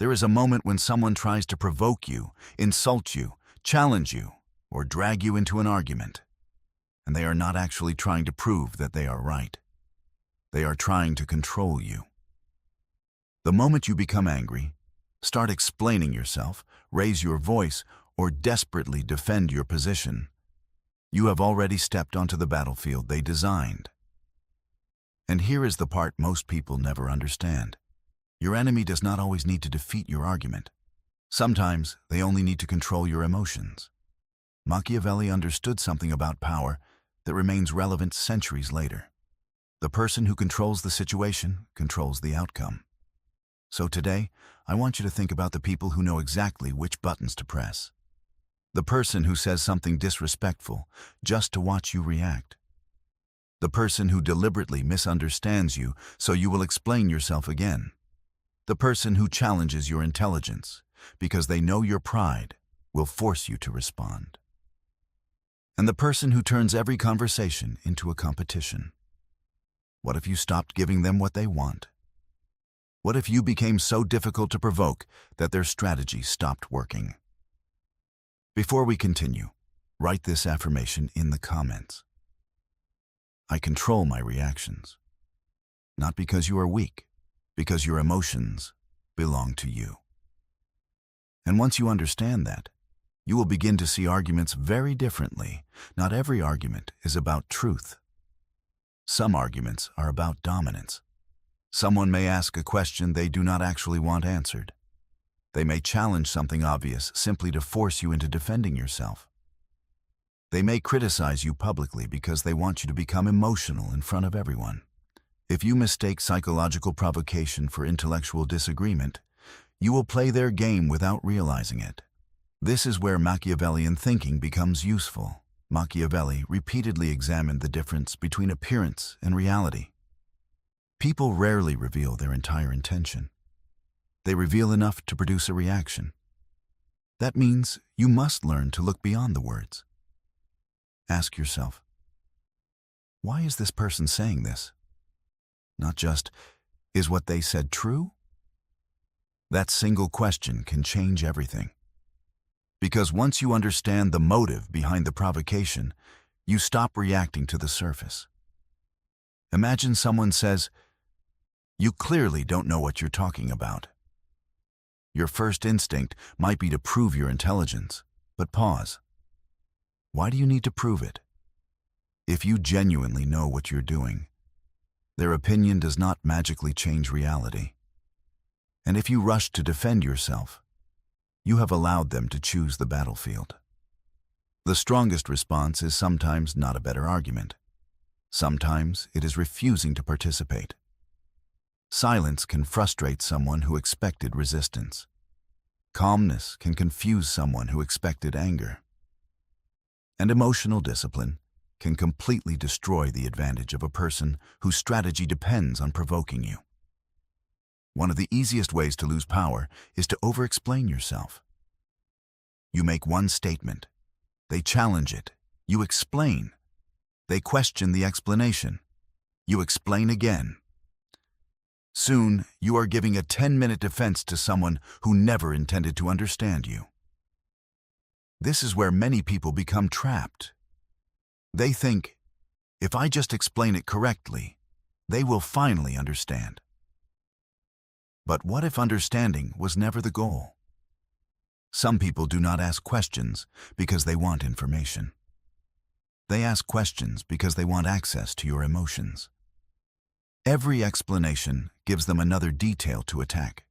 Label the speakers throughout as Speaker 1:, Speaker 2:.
Speaker 1: There is a moment when someone tries to provoke you, insult you, challenge you, or drag you into an argument. And they are not actually trying to prove that they are right. They are trying to control you. The moment you become angry, start explaining yourself, raise your voice, or desperately defend your position, you have already stepped onto the battlefield they designed. And here is the part most people never understand. Your enemy does not always need to defeat your argument. Sometimes they only need to control your emotions. Machiavelli understood something about power that remains relevant centuries later. The person who controls the situation controls the outcome. So today, I want you to think about the people who know exactly which buttons to press. The person who says something disrespectful just to watch you react. The person who deliberately misunderstands you so you will explain yourself again. The person who challenges your intelligence because they know your pride will force you to respond. And the person who turns every conversation into a competition. What if you stopped giving them what they want? What if you became so difficult to provoke that their strategy stopped working? Before we continue, write this affirmation in the comments. I control my reactions. Not because you are weak, because your emotions belong to you. And once you understand that, you will begin to see arguments very differently. Not every argument is about truth. Some arguments are about dominance. Someone may ask a question they do not actually want answered. They may challenge something obvious simply to force you into defending yourself. They may criticize you publicly because they want you to become emotional in front of everyone. If you mistake psychological provocation for intellectual disagreement, you will play their game without realizing it. This is where Machiavellian thinking becomes useful. Machiavelli repeatedly examined the difference between appearance and reality. People rarely reveal their entire intention. They reveal enough to produce a reaction. That means you must learn to look beyond the words. Ask yourself, why is this person saying this? Not just, is what they said true? That single question can change everything. Because once you understand the motive behind the provocation, you stop reacting to the surface. Imagine someone says, "You clearly don't know what you're talking about." Your first instinct might be to prove your intelligence, but pause. Why do you need to prove it? If you genuinely know what you're doing, their opinion does not magically change reality. And if you rush to defend yourself, you have allowed them to choose the battlefield. The strongest response is sometimes not a better argument. Sometimes it is refusing to participate. Silence can frustrate someone who expected resistance. Calmness can confuse someone who expected anger. And emotional discipline can completely destroy the advantage of a person whose strategy depends on provoking you. One of the easiest ways to lose power is to over-explain yourself. You make one statement. They challenge it. You explain. They question the explanation. You explain again. Soon, you are giving a 10-minute defense to someone who never intended to understand you. This is where many people become trapped. They think, if I just explain it correctly, they will finally understand. But what if understanding was never the goal? Some people do not ask questions because they want information. They ask questions because they want access to your emotions. Every explanation gives them another detail to attack.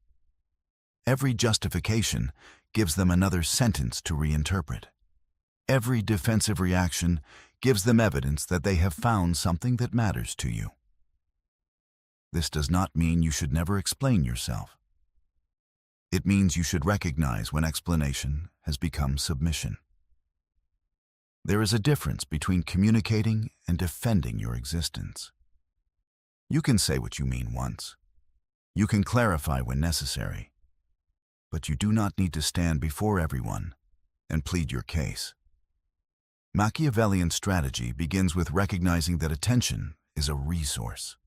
Speaker 1: Every justification gives them another sentence to reinterpret. Every defensive reaction gives them evidence that they have found something that matters to you. This does not mean you should never explain yourself. It means you should recognize when explanation has become submission. There is a difference between communicating and defending your existence. You can say what you mean once. You can clarify when necessary. But you do not need to stand before everyone and plead your case. Machiavellian strategy begins with recognizing that attention is a resource.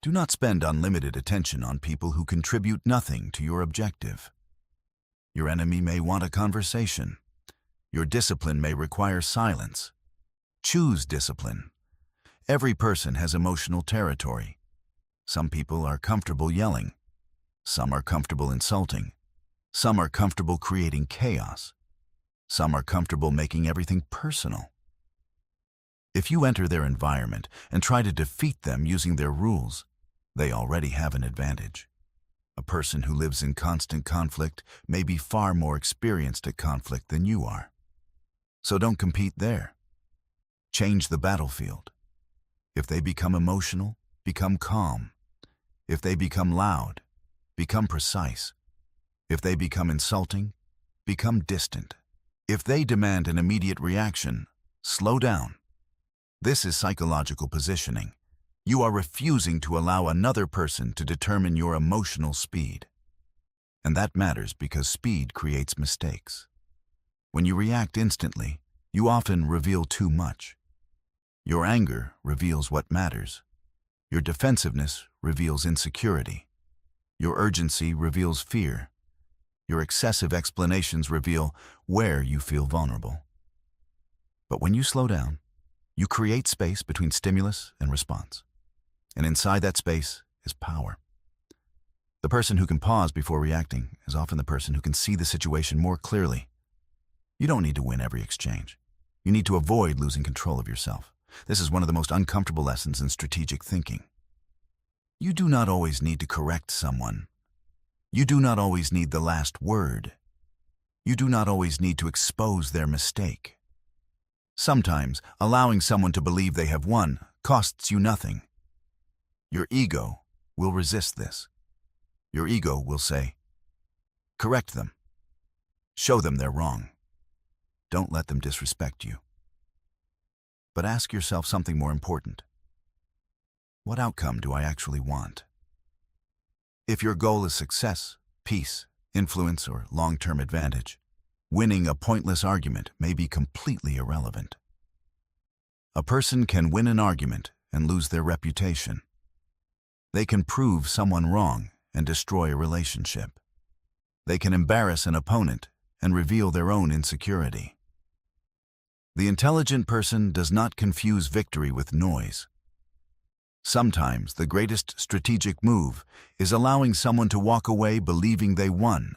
Speaker 1: Do not spend unlimited attention on people who contribute nothing to your objective. Your enemy may want a conversation. Your discipline may require silence. Choose discipline. Every person has emotional territory. Some people are comfortable yelling. Some are comfortable insulting. Some are comfortable creating chaos. Some are comfortable making everything personal. If you enter their environment and try to defeat them using their rules, they already have an advantage. A person who lives in constant conflict may be far more experienced at conflict than you are. So don't compete there. Change the battlefield. If they become emotional, become calm. If they become loud, become precise. If they become insulting, become distant. If they demand an immediate reaction, slow down. This is psychological positioning. You are refusing to allow another person to determine your emotional speed. And that matters because speed creates mistakes. When you react instantly, you often reveal too much. Your anger reveals what matters. Your defensiveness reveals insecurity. Your urgency reveals fear. Your excessive explanations reveal where you feel vulnerable. But when you slow down, you create space between stimulus and response. And inside that space is power. The person who can pause before reacting is often the person who can see the situation more clearly. You don't need to win every exchange. You need to avoid losing control of yourself. This is one of the most uncomfortable lessons in strategic thinking. You do not always need to correct someone. You do not always need the last word. You do not always need to expose their mistake. Sometimes, allowing someone to believe they have won costs you nothing. Your ego will resist this. Your ego will say, correct them. Show them they're wrong. Don't let them disrespect you. But ask yourself something more important. What outcome do I actually want? If your goal is success, peace, influence, or long-term advantage, winning a pointless argument may be completely irrelevant. A person can win an argument and lose their reputation. They can prove someone wrong and destroy a relationship. They can embarrass an opponent and reveal their own insecurity. The intelligent person does not confuse victory with noise. Sometimes the greatest strategic move is allowing someone to walk away believing they won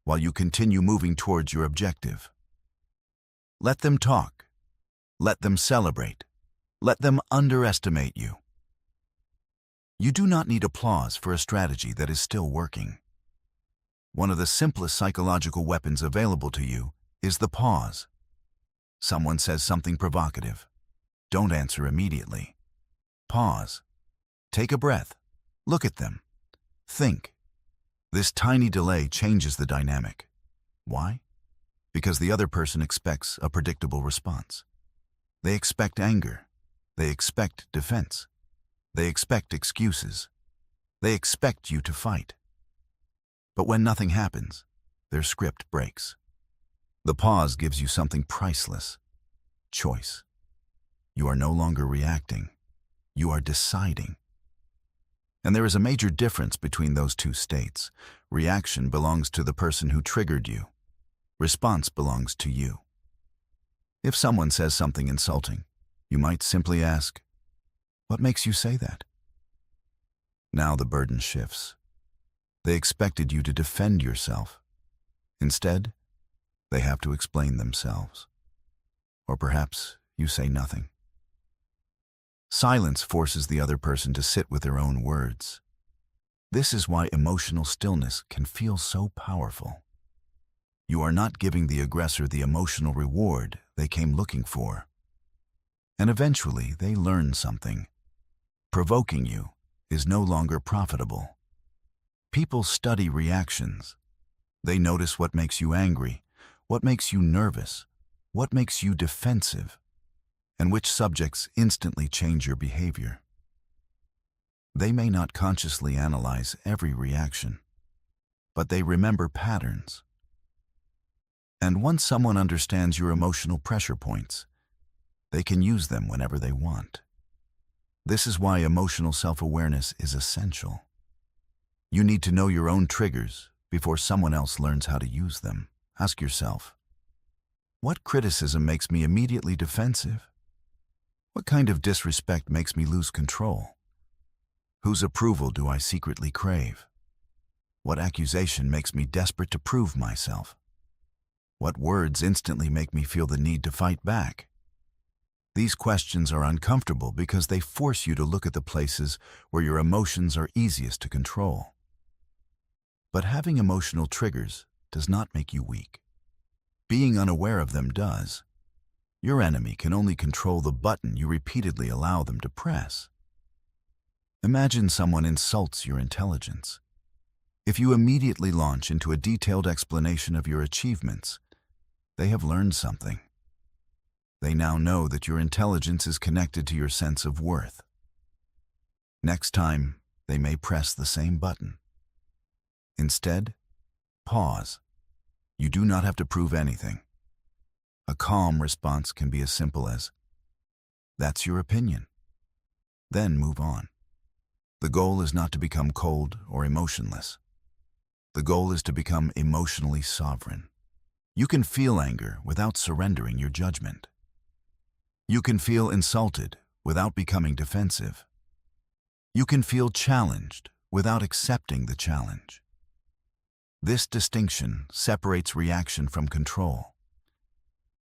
Speaker 1: while you continue moving towards your objective. Let them talk. Let them celebrate. Let them underestimate you. You do not need applause for a strategy that is still working. One of the simplest psychological weapons available to you is the pause. Someone says something provocative. Don't answer immediately. Pause. Take a breath. Look at them. Think. This tiny delay changes the dynamic. Why? Because the other person expects a predictable response. They expect anger. They expect defense. They expect excuses. They expect you to fight. But when nothing happens, their script breaks. The pause gives you something priceless. Choice. You are no longer reacting. You are deciding. And there is a major difference between those two states. Reaction belongs to the person who triggered you. Response belongs to you. If someone says something insulting, you might simply ask, "What makes you say that?" Now the burden shifts. They expected you to defend yourself. Instead, they have to explain themselves. Or perhaps you say nothing. Silence forces the other person to sit with their own words. This is why emotional stillness can feel so powerful. You are not giving the aggressor the emotional reward they came looking for. And eventually they learn something. Provoking you is no longer profitable. People study reactions. They notice what makes you angry, what makes you nervous, what makes you defensive, and which subjects instantly change your behavior. They may not consciously analyze every reaction, but they remember patterns. And once someone understands your emotional pressure points, they can use them whenever they want. This is why emotional self-awareness is essential. You need to know your own triggers before someone else learns how to use them. Ask yourself, what criticism makes me immediately defensive? What kind of disrespect makes me lose control? Whose approval do I secretly crave? What accusation makes me desperate to prove myself? What words instantly make me feel the need to fight back? These questions are uncomfortable because they force you to look at the places where your emotions are easiest to control. But having emotional triggers does not make you weak. Being unaware of them does. Your enemy can only control the button you repeatedly allow them to press. Imagine someone insults your intelligence. If you immediately launch into a detailed explanation of your achievements, they have learned something. They now know that your intelligence is connected to your sense of worth. Next time, they may press the same button. Instead, pause. You do not have to prove anything. A calm response can be as simple as, "That's your opinion." Then move on. The goal is not to become cold or emotionless. The goal is to become emotionally sovereign. You can feel anger without surrendering your judgment. You can feel insulted without becoming defensive. You can feel challenged without accepting the challenge. This distinction separates reaction from control.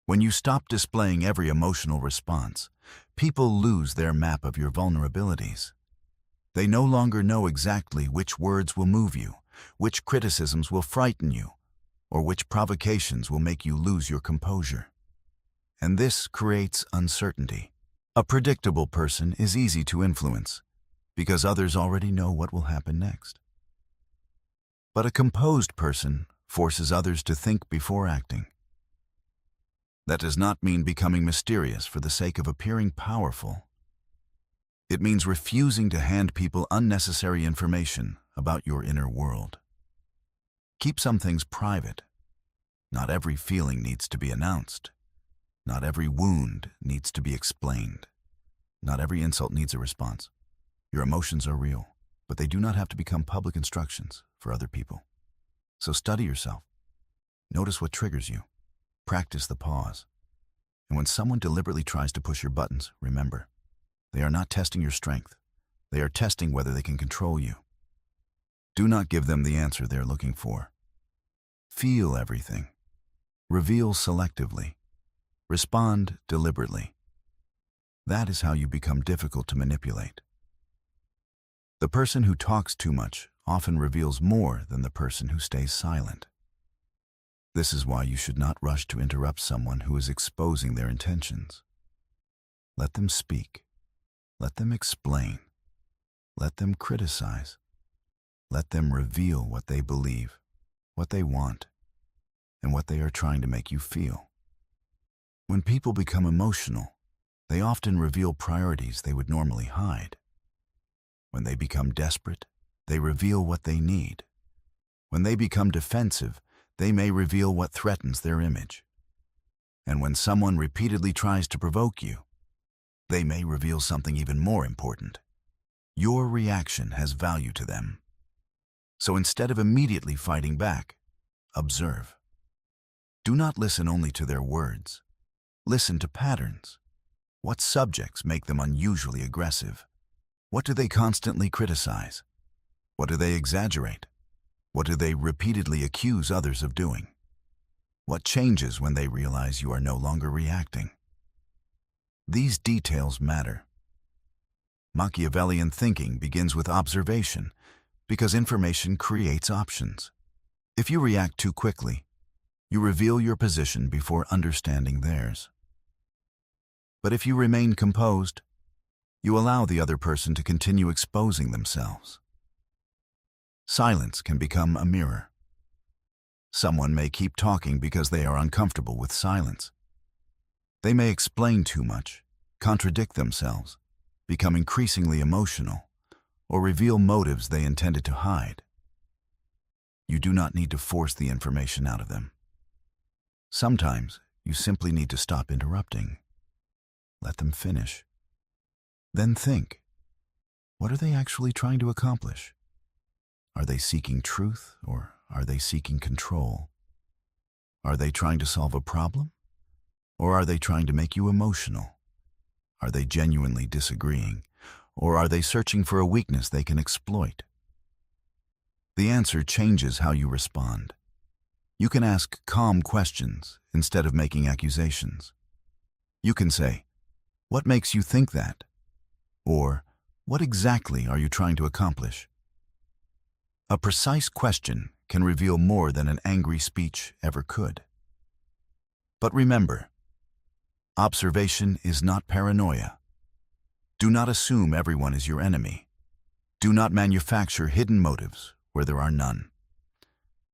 Speaker 1: When you stop displaying every emotional response, people lose their map of your vulnerabilities. They no longer know exactly which words will move you, which criticisms will frighten you, or which provocations will make you lose your composure. And this creates uncertainty. A predictable person is easy to influence because others already know what will happen next. But a composed person forces others to think before acting. That does not mean becoming mysterious for the sake of appearing powerful. It means refusing to hand people unnecessary information about your inner world. Keep some things private. Not every feeling needs to be announced. Not every wound needs to be explained. Not every insult needs a response. Your emotions are real, but they do not have to become public instructions for other people. So study yourself. Notice what triggers you. Practice the pause. And when someone deliberately tries to push your buttons, remember, they are not testing your strength. They are testing whether they can control you. Do not give them the answer they are looking for. Feel everything. Reveal selectively. Respond deliberately. That is how you become difficult to manipulate. The person who talks too much often reveals more than the person who stays silent. This is why you should not rush to interrupt someone who is exposing their intentions. Let them speak. Let them explain. Let them criticize. Let them reveal what they believe, what they want, and what they are trying to make you feel. When people become emotional, they often reveal priorities they would normally hide. When they become desperate, they reveal what they need. When they become defensive, they may reveal what threatens their image. And when someone repeatedly tries to provoke you, they may reveal something even more important. Your reaction has value to them. So instead of immediately fighting back, observe. Do not listen only to their words. Listen to patterns. What subjects make them unusually aggressive? What do they constantly criticize? What do they exaggerate? What do they repeatedly accuse others of doing? What changes when they realize you are no longer reacting? These details matter. Machiavellian thinking begins with observation because information creates options. If you react too quickly, you reveal your position before understanding theirs. But if you remain composed, you allow the other person to continue exposing themselves. Silence can become a mirror. Someone may keep talking because they are uncomfortable with silence. They may explain too much, contradict themselves, become increasingly emotional, or reveal motives they intended to hide. You do not need to force the information out of them. Sometimes you simply need to stop interrupting. Let them finish. Then think. What are they actually trying to accomplish? Are they seeking truth, or are they seeking control? Are they trying to solve a problem, or are they trying to make you emotional? Are they genuinely disagreeing, or are they searching for a weakness they can exploit? The answer changes how you respond. You can ask calm questions instead of making accusations. You can say, "What makes you think that?" Or, "What exactly are you trying to accomplish?" A precise question can reveal more than an angry speech ever could. But remember, observation is not paranoia. Do not assume everyone is your enemy. Do not manufacture hidden motives where there are none.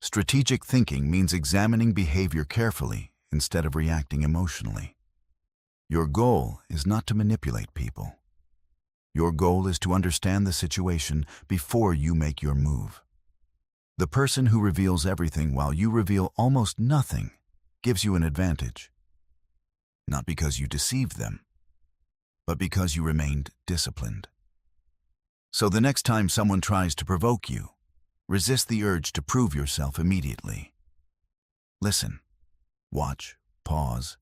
Speaker 1: Strategic thinking means examining behavior carefully instead of reacting emotionally. Your goal is not to manipulate people. Your goal is to understand the situation before you make your move. The person who reveals everything while you reveal almost nothing gives you an advantage. Not because you deceived them, but because you remained disciplined. So the next time someone tries to provoke you, resist the urge to prove yourself immediately. Listen, watch, pause.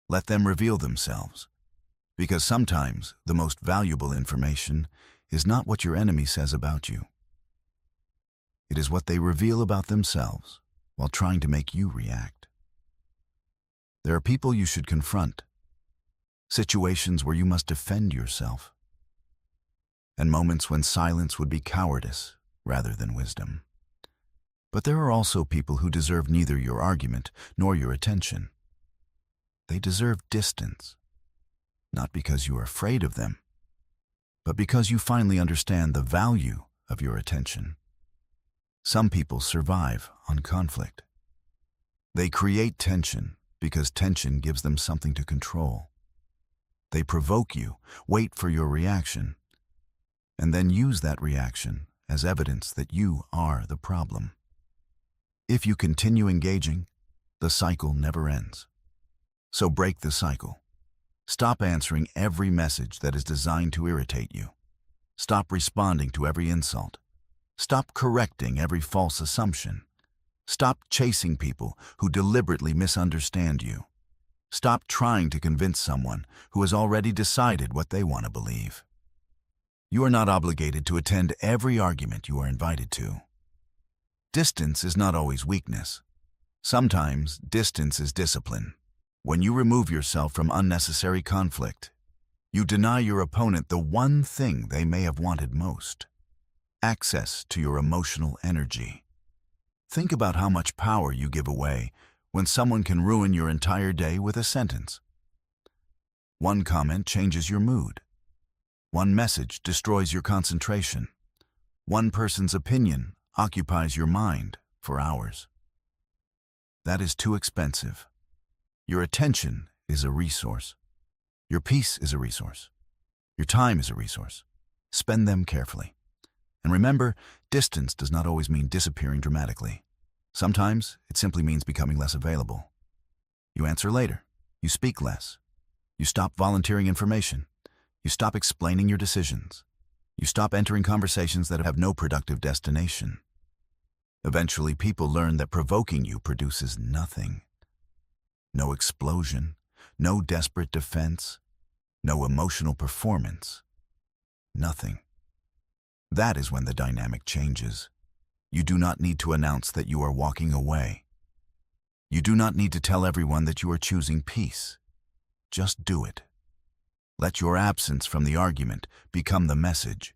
Speaker 1: Let them reveal themselves. Because sometimes the most valuable information is not what your enemy says about you. It is what they reveal about themselves while trying to make you react. There are people you should confront, situations where you must defend yourself, and moments when silence would be cowardice rather than wisdom. But there are also people who deserve neither your argument nor your attention. They deserve distance, not because you are afraid of them, but because you finally understand the value of your attention. Some people survive on conflict. They create tension because tension gives them something to control. They provoke you, wait for your reaction, and then use that reaction as evidence that you are the problem. If you continue engaging, the cycle never ends. So break the cycle. Stop answering every message that is designed to irritate you. Stop responding to every insult. Stop correcting every false assumption. Stop chasing people who deliberately misunderstand you. Stop trying to convince someone who has already decided what they want to believe. You are not obligated to attend every argument you are invited to. Distance is not always weakness. Sometimes distance is discipline. When you remove yourself from unnecessary conflict, you deny your opponent the one thing they may have wanted most: access to your emotional energy. Think about how much power you give away when someone can ruin your entire day with a sentence. One comment changes your mood. One message destroys your concentration. One person's opinion occupies your mind for hours. That is too expensive. Your attention is a resource. Your peace is a resource. Your time is a resource. Spend them carefully. And remember, distance does not always mean disappearing dramatically. Sometimes it simply means becoming less available. You answer later. You speak less. You stop volunteering information. You stop explaining your decisions. You stop entering conversations that have no productive destination. Eventually, people learn that provoking you produces nothing. No explosion, no desperate defense, no emotional performance. Nothing. That is when the dynamic changes. You do not need to announce that you are walking away. You do not need to tell everyone that you are choosing peace. Just do it. Let your absence from the argument become the message.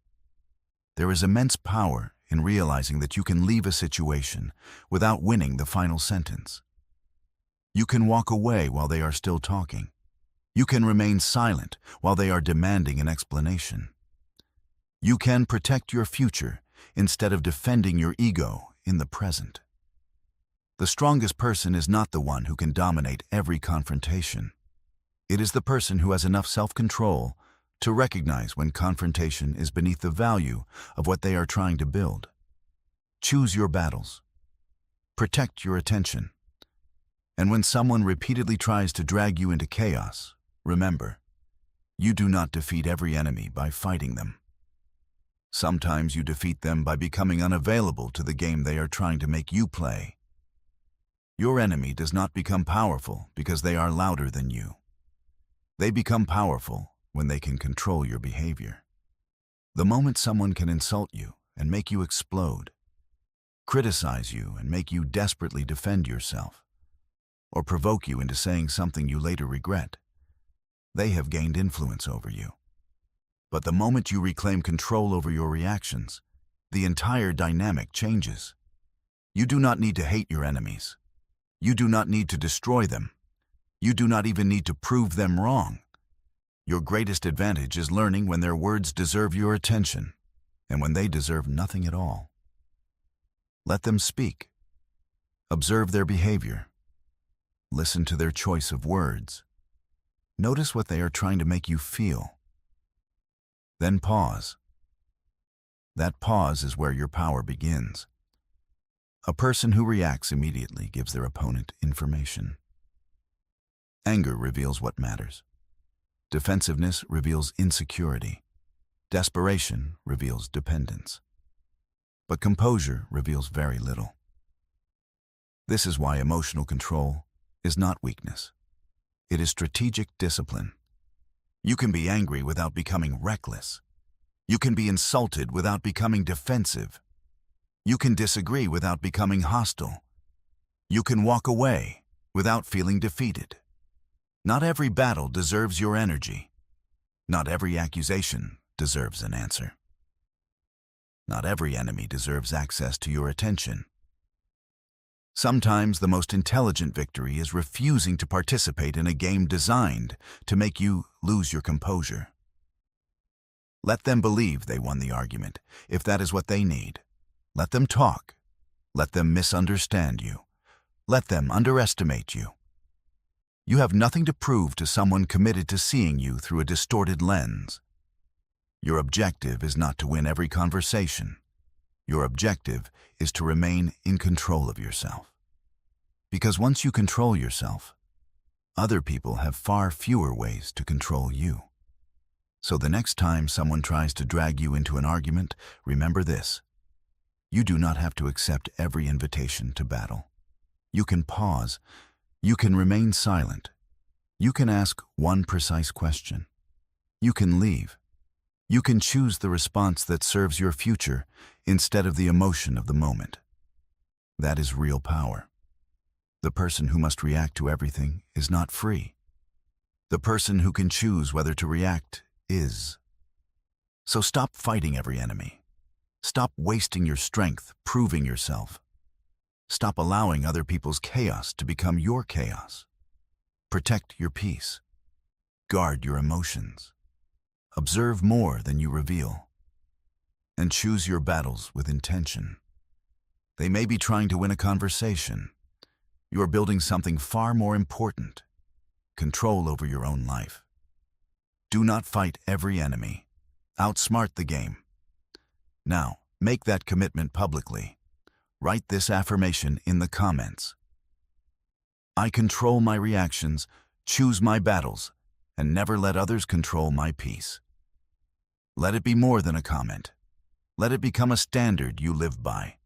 Speaker 1: There is immense power in realizing that you can leave a situation without winning the final sentence. You can walk away while they are still talking. You can remain silent while they are demanding an explanation. You can protect your future instead of defending your ego in the present. The strongest person is not the one who can dominate every confrontation. It is the person who has enough self-control to recognize when confrontation is beneath the value of what they are trying to build. Choose your battles. Protect your attention. And when someone repeatedly tries to drag you into chaos, remember, you do not defeat every enemy by fighting them. Sometimes you defeat them by becoming unavailable to the game they are trying to make you play. Your enemy does not become powerful because they are louder than you. They become powerful when they can control your behavior. The moment someone can insult you and make you explode, criticize you and make you desperately defend yourself, or provoke you into saying something you later regret, they have gained influence over you. But the moment you reclaim control over your reactions, the entire dynamic changes. You do not need to hate your enemies. You do not need to destroy them. You do not even need to prove them wrong. Your greatest advantage is learning when their words deserve your attention and when they deserve nothing at all. Let them speak. Observe their behavior. Listen to their choice of words. Notice what they are trying to make you feel. Then pause. That pause is where your power begins. A person who reacts immediately gives their opponent information. Anger reveals what matters. Defensiveness reveals insecurity. Desperation reveals dependence. But composure reveals very little. This is why emotional control is not weakness. It is strategic discipline. You can be angry without becoming reckless. You can be insulted without becoming defensive. You can disagree without becoming hostile. You can walk away without feeling defeated. Not every battle deserves your energy. Not every accusation deserves an answer. Not every enemy deserves access to your attention. Sometimes the most intelligent victory is refusing to participate in a game designed to make you lose your composure. Let them believe they won the argument, if that is what they need. Let them talk. Let them misunderstand you. Let them underestimate you. You have nothing to prove to someone committed to seeing you through a distorted lens. Your objective is not to win every conversation. Your objective is to remain in control of yourself. Because once you control yourself, other people have far fewer ways to control you. So the next time someone tries to drag you into an argument, remember this. You do not have to accept every invitation to battle. You can pause. You can remain silent. You can ask one precise question. You can leave. You can choose the response that serves your future instead of the emotion of the moment. That is real power. The person who must react to everything is not free. The person who can choose whether to react is. So stop fighting every enemy. Stop wasting your strength proving yourself. Stop allowing other people's chaos to become your chaos. Protect your peace. Guard your emotions. Observe more than you reveal. And choose your battles with intention. They may be trying to win a conversation. You are building something far more important. Control over your own life. Do not fight every enemy. Outsmart the game. Now, make that commitment publicly. Write this affirmation in the comments. I control my reactions, choose my battles, and never let others control my peace. Let it be more than a comment. Let it become a standard you live by.